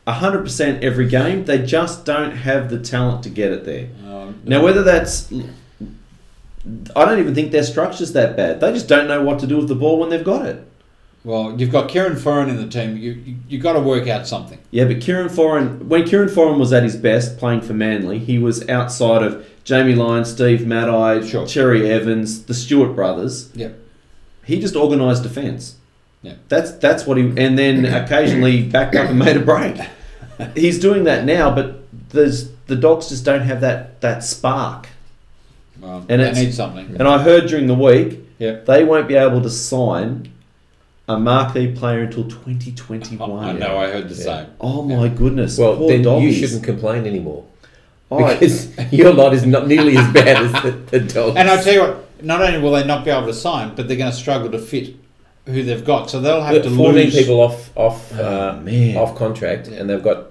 100% every game. They just don't have the talent to get it there. Now, whether that's, I don't even think their structure's that bad. They just don't know what to do with the ball when they've got it. Well, you've got Kieran Foran in the team. You got to work out something. Yeah, but when Kieran Foran was at his best playing for Manly, he was outside of Jamie Lyons, Steve Maddai, Sure. Cherry Evans, the Stewart brothers. Yep. He just organised defence. Yeah. That's what he, and then occasionally backed up and made a break. He's doing that now, but the Dogs just don't have that spark. Well, And they it's- need something. And I heard during the week, Yep. they won't be able to sign a marquee player until 2021. I know. I heard the same. Oh my goodness! Well, Poor then you doggies. shouldn't complain anymore. Oh, Because your lot is not nearly as bad as the Dogs. And I'll tell you what. Not only will they not be able to sign, but they're going to struggle to fit who they've got. So they'll have to 14 lose people off man. off contract, and they've got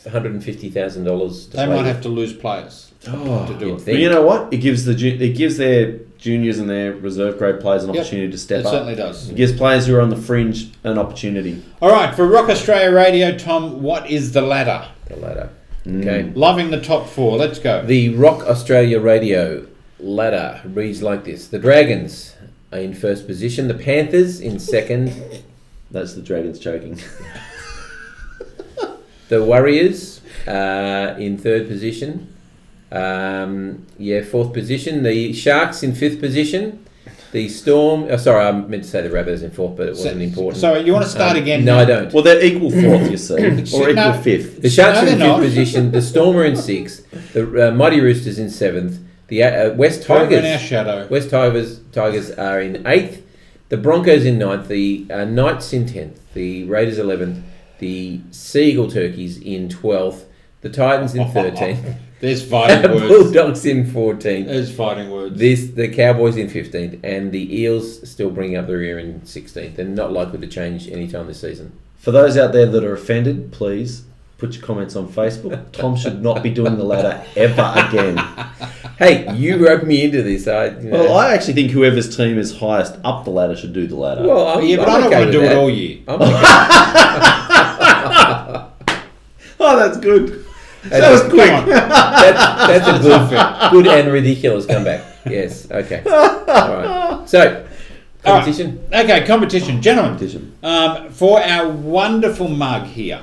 $150,000. They might have to lose players to do you'd it. think. But you know what? It gives their juniors and their reserve grade players an Yep. opportunity to step It up. certainly does. It gives players who are on the fringe an opportunity. All right, for Rock Australia Radio, Tom, what is the ladder? The ladder. Okay. Loving the top 4. Let's go. The Rock Australia Radio ladder reads like this: the Dragons are in first position, the Panthers in second, That's the Dragons choking. the Warriors in third position, fourth position, the Sharks in fifth position, the Storm. Sorry, I meant to say the Rabbits in fourth, but it wasn't important. So you want to start again? No, now? I don't. Well, they're equal fourth, you see, or No. equal fifth. The Sharks No, are in they're fifth not. position, the Storm are in sixth, the Mighty Roosters in seventh, the West Over in our Tigers. shadow. West Tigers are in 8th, the Broncos in 9th, the Knights in 10th, the Raiders 11th, the Seagull Turkeys in 12th, the Titans in 13th, There's fighting the words. Bulldogs in 14th, There's fighting words. the Cowboys in 15th, and the Eels still bringing up the rear in 16th, and not likely to change anytime this season. For those out there that are offended, please put your comments on Facebook. Tom should not be doing the ladder ever again. Hey, you roped me into this. Well, I actually think whoever's team is highest up the ladder should do the ladder. Well, I'm, Yeah, but I'm I don't okay want to with do it that. all year. I'm okay. Oh, that's good. That's That was a- quick. That's a good and ridiculous comeback. Yes. Okay. All right. So, competition. Okay, competition. Gentlemen, Competition. for our wonderful mug here,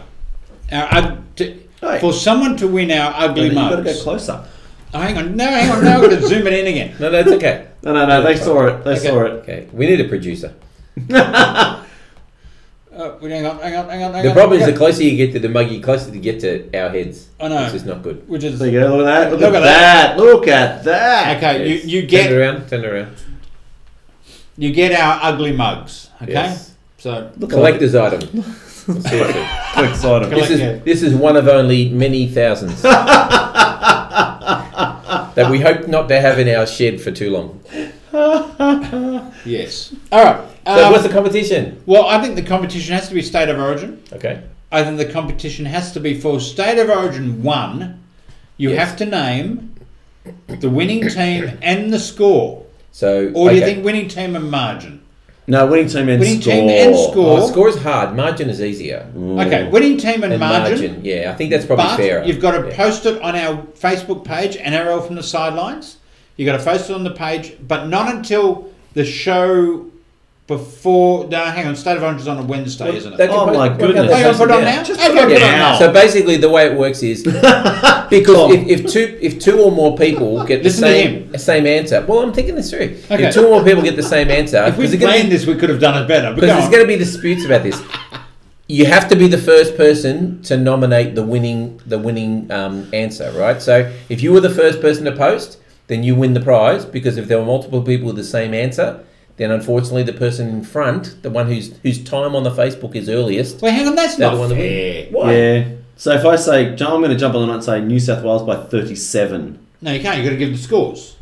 Hey. for someone to win our ugly You've got to mugs. go closer. Oh, hang on. No, I've got to zoom it in again. No, that's okay. No, they saw it. They saw it. Okay. We need a producer. Hang on. The problem is the closer you get to the mug, the closer you get to our heads. I know. Which is not good. Which is There you go. Look at that. Look, Look at at that. Look at that. okay. Yes. You Turn get it around. Turn it around. you get our ugly mugs. Okay, Yes. so Collector's item. Seriously. Too excited. This is one of only many thousands that we hope not to have in our shed for too long. yes. All right. So what's the competition? Well, I think the competition has to be state of origin. Okay. I think the competition has to be for state of origin 1. You Yes. have to name the winning team and the score. So, Or do you okay. think winning team and margin? No, winning team and Winning score. team and score. Oh, score is hard. Margin is easier. Okay, winning team and, And margin. yeah, I think that's probably But fairer. you've got to Yeah. post it on our Facebook page, NRL from the Sidelines. You've got to post it on the page, but not until the show before. No, hang on. State of Origin is on a Wednesday, isn't it? Oh my goodness! Hang on, put it on now. Just Okay, put it put it on now. now. So basically, the way it works is because if two or more people get the same answer, well, I'm thinking this through. Okay. If two or more people get the same answer, If we planned this, we could have done it better. because there's going to be disputes about this. You have to be the first person to nominate the winning answer, right? So if you were the first person to post, then you win the prize, because if there were multiple people with the same answer, then unfortunately the person in front, the one whose time on the Facebook is earliest, Well, hang on, that's they're not the one to fair. win. Why? Yeah. So if I say, I'm going to jump on the night and say New South Wales by 37, No, you can't. You've got to give the scores.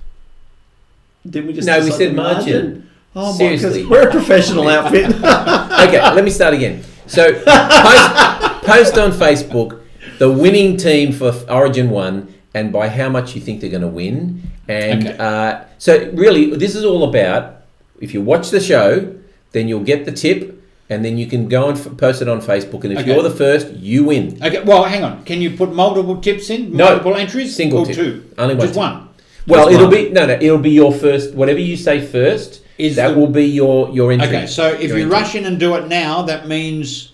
did we just No, we decide said the margin. Oh Seriously. my God, we're a professional outfit. Okay, let me start again. So post on Facebook the winning team for Origin 1 and by how much you think they're going to win. And so really, this is all about, if you watch the show, then you'll get the tip, and then you can go and post it on Facebook. And if you're the first, you win. Okay, well, hang on. Can you put multiple tips in? Multiple entries? Single or tip. two? Only one Just tip. one? Well, Just it'll one. be it'll be your first. Whatever you say first, that will be your entry. Okay, so if your you entry. rush in and do it now, that means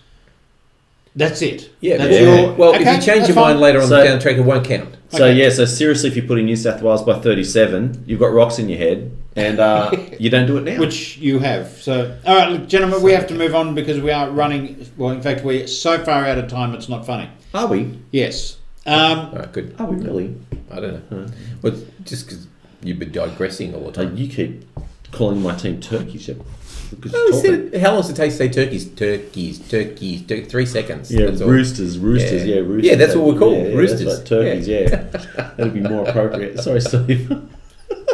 that's it. Yeah. That's Yeah. Well, if okay, you change that's your mind fine. later on So- down the track, it won't count. So Okay. so seriously, if you put in New South Wales by 37, you've got rocks in your head, and you don't do it now. Which you have. So, all right, look, gentlemen, we have to move on because we are running. Well, in fact, we're so far out of time, it's not funny. Are we? Yes. All right, good. Are we really? I don't know. Well, just because you've been digressing all the time. You keep calling my team turkeys. Because Oh, he said it, how long does it take to say turkeys? Turkeys. 3 seconds. Yeah, That's all. roosters. Roosters. Yeah, that's what we're called, roosters. That's like turkeys. Yeah, that'd be more appropriate. Sorry, Steve.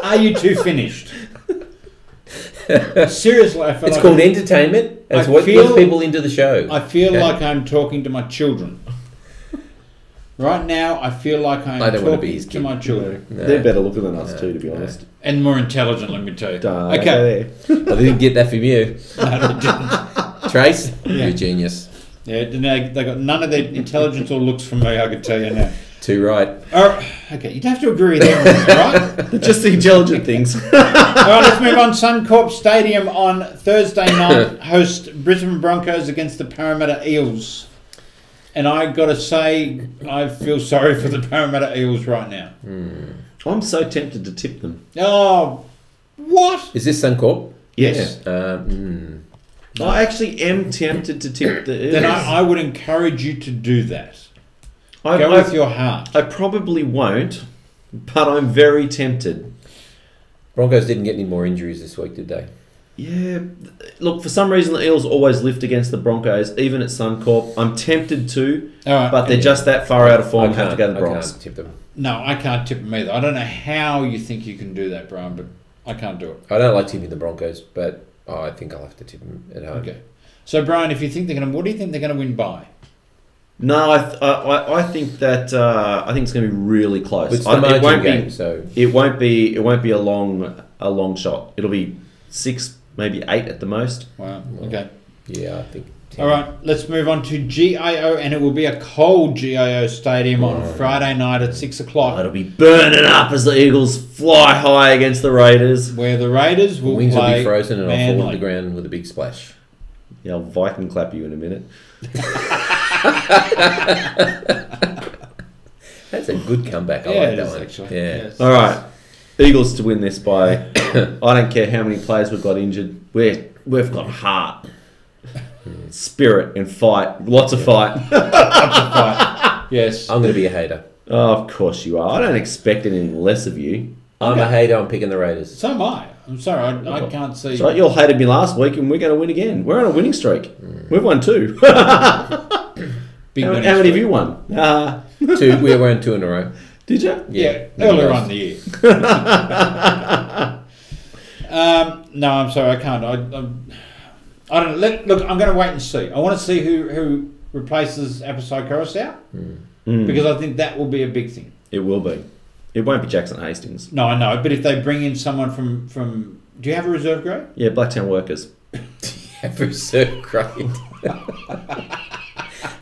Are you two finished? Seriously, I feel It's like called entertainment. And it's I what feel- gets people into the show. I feel Okay. like I'm talking to my children. Right now, I feel like I'm I don't want to be talking his to kid. my children. No. They're better looking than us too, to be honest. And more intelligent, let me tell you. Okay. Okay. I didn't get that from you. No, they didn't. Trace, Yeah. you're a genius. Yeah, they got none of their intelligence or looks from me, I can tell you now. Too right. All right, okay, you don't have to agree with everything, right? Just the intelligent things. All right, let's move on. Suncorp Stadium on Thursday night host Brisbane Broncos against the Parramatta Eels. And I got to say, I feel sorry for the Parramatta Eels right now. I'm so tempted to tip them. Oh, what? Is this Suncorp? Yes. Yeah. I actually am tempted to tip the Eels. Then I would encourage you to do that. I, Go I, with your heart. I probably won't, but I'm very tempted. Broncos didn't get any more injuries this week, did they? Yeah, look, for some reason the Eels always lift against the Broncos, even at Suncorp. I'm tempted to, All right. but they're just that far out of form. I have to go to the I Bronx. can't tip them. No, I can't tip them either. I don't know how you think you can do that, Brian, but I can't do it. I don't like tipping the Broncos, but I think I'll have to tip them at home. Okay. So, Brian, if you think they're going to, what do you think they're going to win by? No, I think that I think it's going to be really close. It's the margin it won't game, be. so It won't be a long shot. It'll be 6, maybe 8 at the most. Wow. Okay. yeah, I think. All right. Let's move on to GIO, and it will be a cold GIO stadium on Friday night at 6 o'clock, It'll be burning up as the Eagles fly high against the Raiders. where the Raiders The will wings will play be frozen and I'll fall Manly. to the ground with a big splash. Yeah, I'll Viking clap you in a minute. That's a good comeback. I Yeah, like it that is one. actually. Yeah. Yes. All right, Eagles to win this by. I don't care how many players we've got injured. We've got heart, spirit, and fight. Lots of fight. Yes. I'm going to be a hater. Oh, of course you are. I don't expect anything less of you. I'm a hater. I'm picking the Raiders. So am I. I'm sorry. I can't see. That's right. You all hated me last week, and we're going to win again. We're on a winning streak. We've won 2. Big how winning many have streak. you won? 2. We won 2 in a row. Did you? Yeah, No, earlier guys. on in the year. No, I'm sorry, I can't. I don't know. Look, I'm going to wait and see. I want to see who replaces Apasai Coruscant because I think that will be a big thing. It will be. It won't be Jackson Hastings. No, I know, but if they bring in someone from do you have a reserve grade? Yeah, Blacktown Workers. Reserve grade.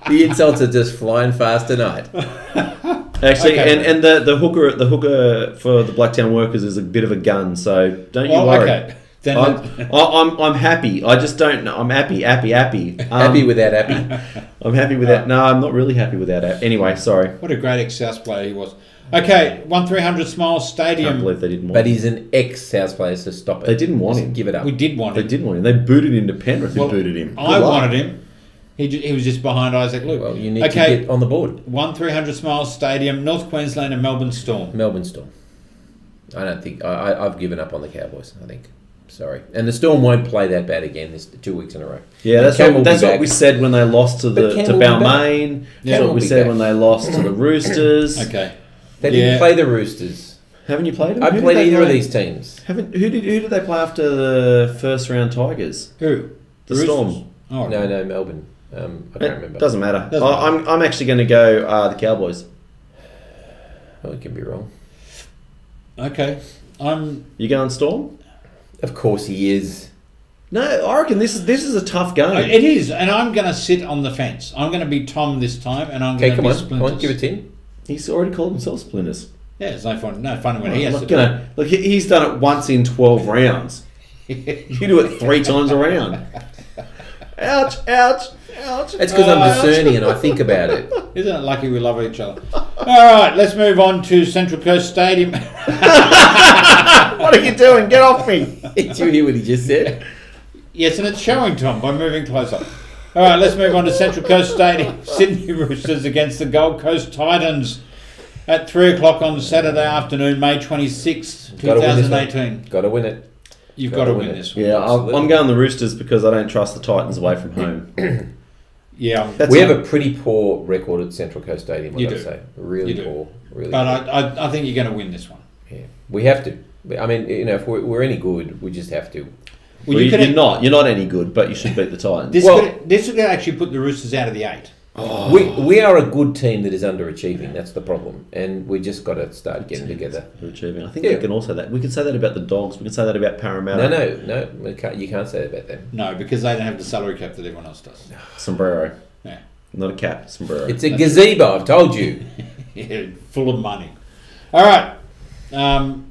The insults are just flying fast tonight. Actually, Okay. and the hooker for the Blacktown Workers is a bit of a gun, so don't you worry. Okay. Then I'm happy. I just don't know. I'm happy. Happy without happy. I'm happy with that. No, I'm not really happy with that. Anyway, sorry. what a great ex-South player he was. Okay, 1300 Smiles I can't Stadium. believe they didn't want But him. he's an ex-South player, so stop it. They didn't want Just him. Give it up. We did want They him. didn't want him. They booted him to Penrith. Well, Who booted him? I Good luck. wanted him. He was just behind Isaac Luke. Well, you need to get on the board. 1300 Smiles Stadium, North Queensland and Melbourne Storm. Melbourne Storm. I don't think... I've given up on the Cowboys, I think. Sorry. And the Storm won't play that bad again this 2 weeks in a row. Yeah, And Cam will that's be what back. we said when they lost to But Cam to will be back. Balmain. Yeah. That's what Cam we will said be when back. they lost to the Roosters. Okay. They didn't play the Roosters. Haven't you played them? I Who did played they either of play? these teams. Who did they play after the first round Tigers? Who? The Roosters? Storm. Oh, No, Melbourne. I can't remember. Doesn't matter. Doesn't matter. I'm actually going to go the Cowboys. Oh, it can be wrong. Okay. You going Storm? Of course he is. No, I reckon this is a tough game. It is, and I'm going to sit on the fence. I'm going to be Tom this time, and I'm going Okay, to come be on. Splinters. Come on, give it to him. He's already called himself Splinters. Yeah, it's no fun when he has Look, to do it. look, he's done it once in 12 rounds. You do it 3 times a round. Ouch! That's because I'm discerning and I think about it. Isn't it lucky we love each other? All right, let's move on to Central Coast Stadium. What are you doing? Get off me! Did you hear what he just said? Yes, and it's showing, Tom, by moving closer. All right, let's move on to Central Coast Stadium. Sydney Roosters against the Gold Coast Titans at 3 o'clock on Saturday afternoon, May 26th, Gotta win this one. 2018. Got to win it. You've got to win this one. Yeah, Absolutely. I'm going the Roosters because I don't trust the Titans away from home. Yeah, We have a pretty poor record at Central Coast Stadium, You I've got to do. say. Really You do. poor. Really but poor. I think you're going to win this one. Yeah. We have to. I mean, if we're any good, we just have to. Well, you're not any good, but you should beat the Titans. This could actually put the Roosters out of the 8. We are a good team that is underachieving. That's the problem, and we just got to start getting together. Achieving. I think we can also we can say that about the Dogs. We can say that about Parramatta. No, you can't say that about them. No, because they don't have the salary cap that everyone else does. Sombrero. Yeah. Not a cap. Sombrero. It's a gazebo. I've told you. Yeah, full of money. All right.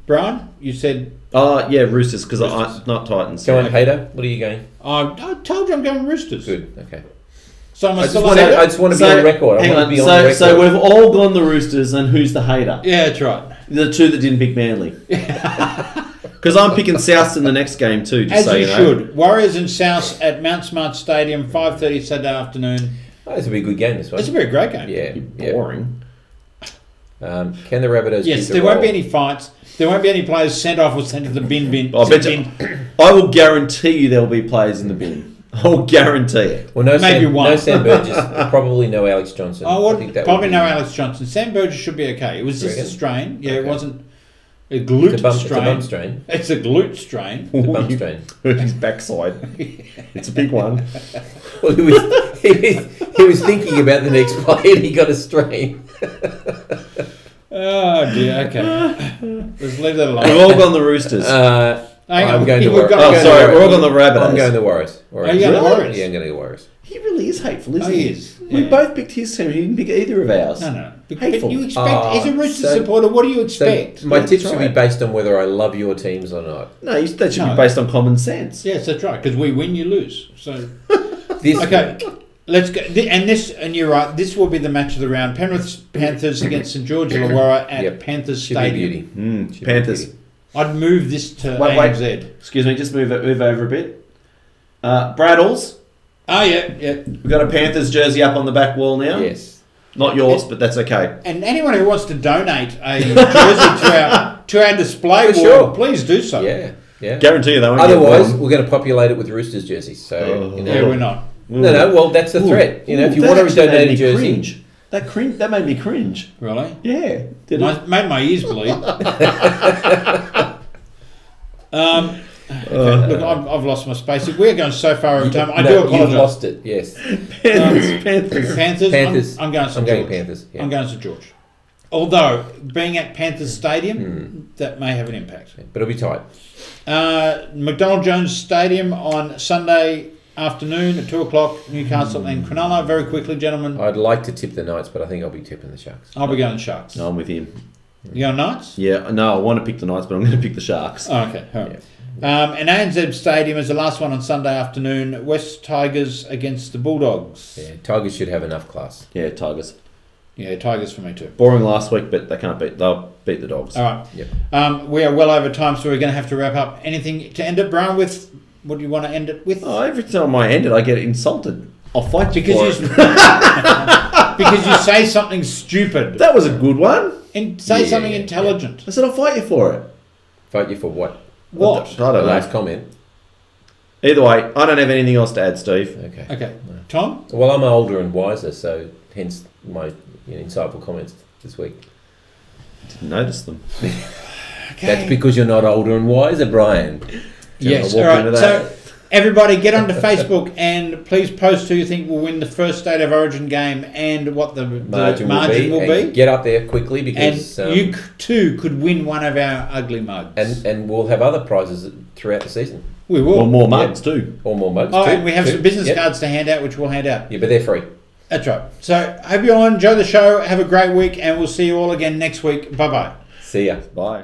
Brian, you said... Yeah, Roosters because Roosters. not Titans. Come on, Peter. What are you going? I told you I'm going Roosters. Good. Okay. So I'm I still just want to be on record. I Hang want on. to be on record. So we've all gone the Roosters, and who's the hater? Yeah, that's right. The two that didn't pick Manly. Because I'm picking Souths in the next game too. Just As so you you know. should. Warriors and South at Mount Smart Stadium, 5:30 Saturday afternoon. Oh, this will be a good game. This one. It's a very great game. Yeah. Boring. Yes, Can the Rabbitohs? keep the there won't be roll? any fights. There won't be any players sent off or sent to the bin. I bet you, I will guarantee you there will be players in the bin. I will guarantee it. Well, no, Maybe Sam, one. no Sam Burgess. Probably no Alex Johnson. Oh, I think that probably would no be- Alex Johnson. Sam Burgess should be okay. It was just a Reckon? strain. Yeah, it Okay. wasn't a glute It's a strain. bum strain. It's a glute strain. It's a bum strain. His backside. It's a big one. Well, he was thinking about the next play and he got a strain. Oh dear. Okay, let's leave that alone. We've all gone the Roosters. Hang on, I'm going to we've Warriors. got- Oh, sorry, we're all on the Rabbitohs. I'm going the Warriors. Are you going the Warriors? Yeah, I'm going to go Warriors. He really is hateful, isn't Oh, he? he is. We Yeah. both picked his team. He didn't pick either of ours. No. But Hateful. you expect, as a Rooster supporter, what do you So expect? my Yeah, tips that's should be right. based on whether I love your teams or not. No, that should No. be based on common sense. Yes, that's right. Because we win, you lose. So This okay, let's go. And you're right. This will be the match of the round. Penrith Panthers against St George Illawarra at Yep. Panthers should be Stadium. beauty. Should be Panthers. beauty. I'd move this to Wait. ANZ. Excuse me, just move over a bit. Braddles. Oh yeah. We've got a Panthers jersey up on the back wall now. Yes. Not yours, but that's okay. And anyone who wants to donate a jersey to our display For wall, sure. please do so. Yeah. Guarantee you they won't Otherwise, get one. we're going to populate it with Roosters jerseys. So, you know. Yeah, we're not. No. Well, that's the threat. You know, if you That want to actually made donate a me jersey, cringe. That made me cringe. Really? Yeah. Did it? Made my ears bleed. Okay, look, I've lost my space. We're going so far over time. I do you've apologise. lost it. Yes. Panthers. Panthers. I'm going I'm St going George. Panthers. Yeah. I'm going St George. Although being at Panthers Stadium, that may have an impact. But it'll be tight. McDonald Jones Stadium on Sunday afternoon at 2 o'clock. Newcastle and Cronulla. Very quickly, gentlemen. I'd like to tip the Knights, but I think I'll be tipping the Sharks. I'll be going Sharks. No, I'm with him. You on Knights? Yeah, no, I want to pick the Knights, but I'm going to pick the Sharks. Oh, okay. All right. And ANZ Stadium is the last one on Sunday afternoon. West Tigers against the Bulldogs. Yeah, Tigers should have enough class. Yeah, Tigers. Yeah, Tigers for me too. Boring last week, but they'll beat the Dogs. All right. Yep. We are well over time, so we're going to have to wrap up. Anything to end it, Brian, with? What do you want to end it with? Oh, every time I end it, I get insulted. I'll fight you Because for it. because you say something stupid. That was a good one. And say something intelligent. I said I'll fight you for it. Fight you for what? What? I don't know. Last comment. Either way, I don't have anything else to add, Steve. Okay. Okay. Tom? Well, I'm older and wiser, so hence my insightful comments this week. Didn't notice them. Okay. That's because you're not older and wiser, Brian. Yes. walk All right. into that? So, everybody, get onto Facebook and please post who you think will win the first State of Origin game and what the margin will be. And get up there quickly because And you too could win one of our ugly mugs. and we'll have other prizes throughout the season. We will. Or more mugs too. Or more mugs. Oh, too. and we have some business cards to hand out, which we'll hand out. Yeah, but they're free. That's right. So, hope you all enjoy the show. Have a great week, and we'll see you all again next week. Bye-bye. See ya. Bye.